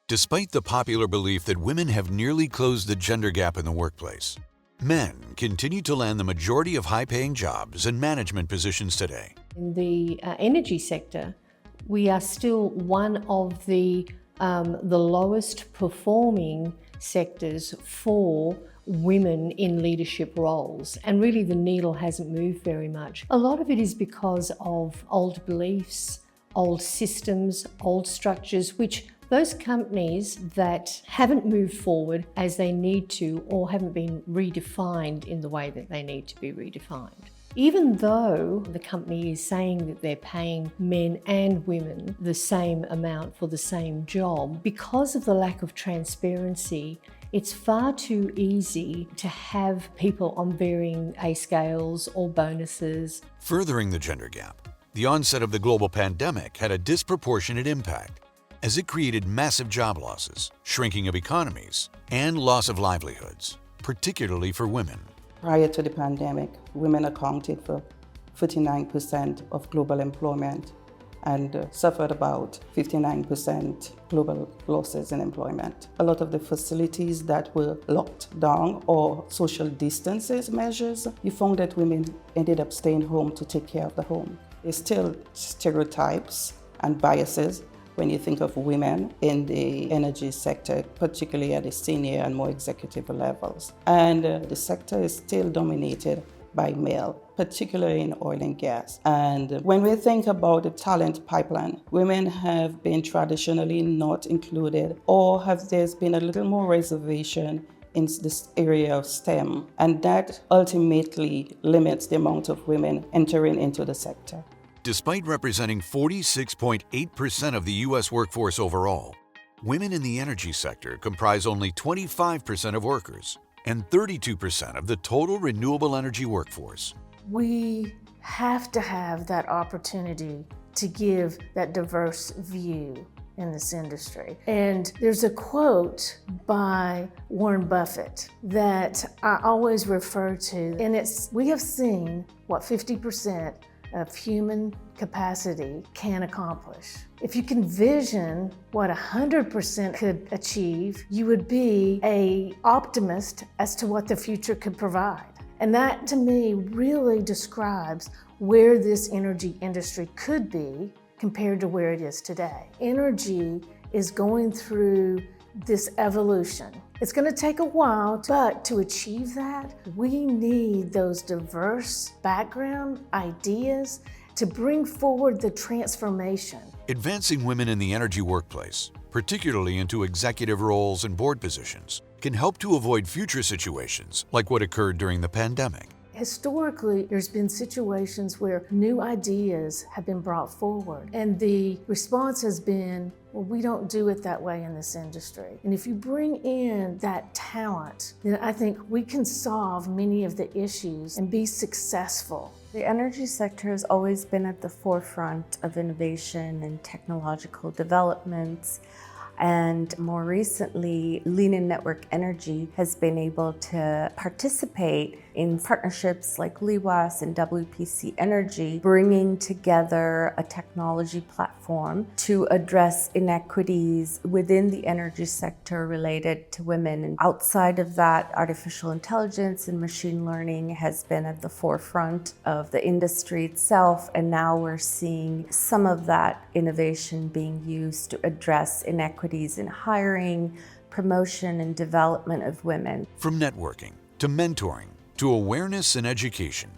Despite the popular belief that women have nearly closed the gender gap in the workplace, men continue to land the majority of high-paying jobs and management positions today. In the energy sector, we are still one of the lowest performing sectors for women in leadership roles, and really the needle hasn't moved very much. A lot of it is because of old beliefs, old systems, old structures, which those companies that haven't moved forward as they need to or haven't been redefined in the way that they need to be redefined. Even though the company is saying that they're paying men and women the same amount for the same job, because of the lack of transparency, it's far too easy to have people on varying pay scales or bonuses. Furthering the gender gap, the onset of the global pandemic had a disproportionate impact, as it created massive job losses, shrinking of economies, and loss of livelihoods, particularly for women. Prior to the pandemic, women accounted for 49% of global employment and suffered about 59% global losses in employment. A lot of the facilities that were locked down or social distances measures, you found that women ended up staying home to take care of the home. There's still stereotypes and biases when you think of women in the energy sector, particularly at the senior and more executive levels. And the sector is still dominated by male, particularly in oil and gas. And when we think about the talent pipeline, women have been traditionally not included, or there's been a little more reservation in this area of STEM, and that ultimately limits the amount of women entering into the sector. Despite representing 46.8% of the U.S. workforce overall, women in the energy sector comprise only 25% of workers and 32% of the total renewable energy workforce. We have to have that opportunity to give that diverse view in this industry. And there's a quote by Warren Buffett that I always refer to, and we have seen what 50% of human capacity can accomplish. If you can vision what 100% could achieve, you would be an optimist as to what the future could provide. And that, to me, really describes where this energy industry could be compared to where it is today. Energy is going through this evolution. It's going to take a while, but to achieve that, we need those diverse background ideas to bring forward the transformation. Advancing women in the energy workplace, particularly into executive roles and board positions, can help to avoid future situations like what occurred during the pandemic. Historically, there's been situations where new ideas have been brought forward, and the response has been, well, we don't do it that way in this industry. And if you bring in that talent, then I think we can solve many of the issues and be successful. The energy sector has always been at the forefront of innovation and technological developments. And more recently, Lean and Network Energy has been able to participate in partnerships like LEWAS and WPC Energy, bringing together a technology platform to address inequities within the energy sector related to women. And outside of that, artificial intelligence and machine learning has been at the forefront of the industry itself. And now we're seeing some of that innovation being used to address inequities in hiring, promotion, and development of women. From networking to mentoring to awareness and education,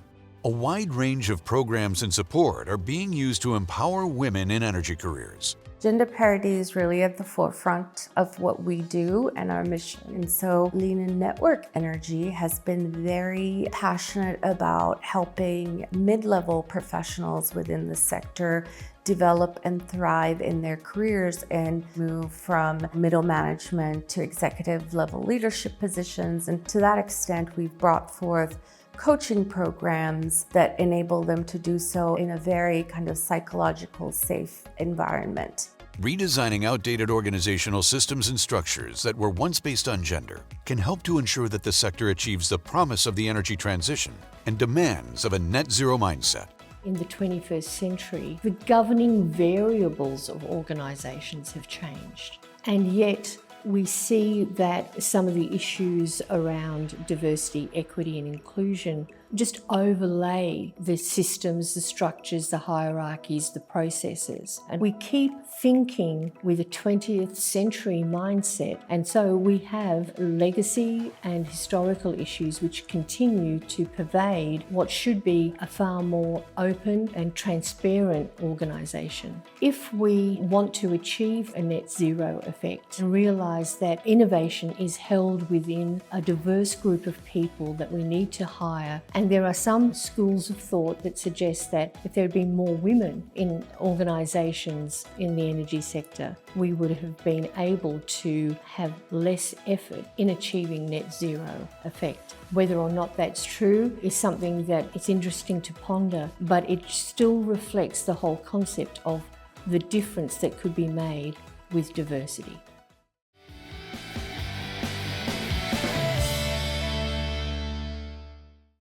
a wide range of programs and support are being used to empower women in energy careers. Gender parity is really at the forefront of what we do and our mission. And so Lean and Network Energy has been very passionate about helping mid-level professionals within the sector develop and thrive in their careers and move from middle management to executive level leadership positions. And to that extent, we've brought forth coaching programs that enable them to do so in a very kind of psychological, safe environment. Redesigning outdated organizational systems and structures that were once based on gender can help to ensure that the sector achieves the promise of the energy transition and demands of a net zero mindset. In the 21st century, the governing variables of organisations have changed. And yet we see that some of the issues around diversity, equity and inclusion just overlay the systems, the structures, the hierarchies, the processes. And we keep thinking with a 20th century mindset. And so we have legacy and historical issues which continue to pervade what should be a far more open and transparent organisation. If we want to achieve a net zero effect and realise that innovation is held within a diverse group of people that we need to hire, and there are some schools of thought that suggest that if there had been more women in organisations in the energy sector, we would have been able to have less effort in achieving net zero effect. Whether or not that's true is something that it's interesting to ponder, but it still reflects the whole concept of the difference that could be made with diversity.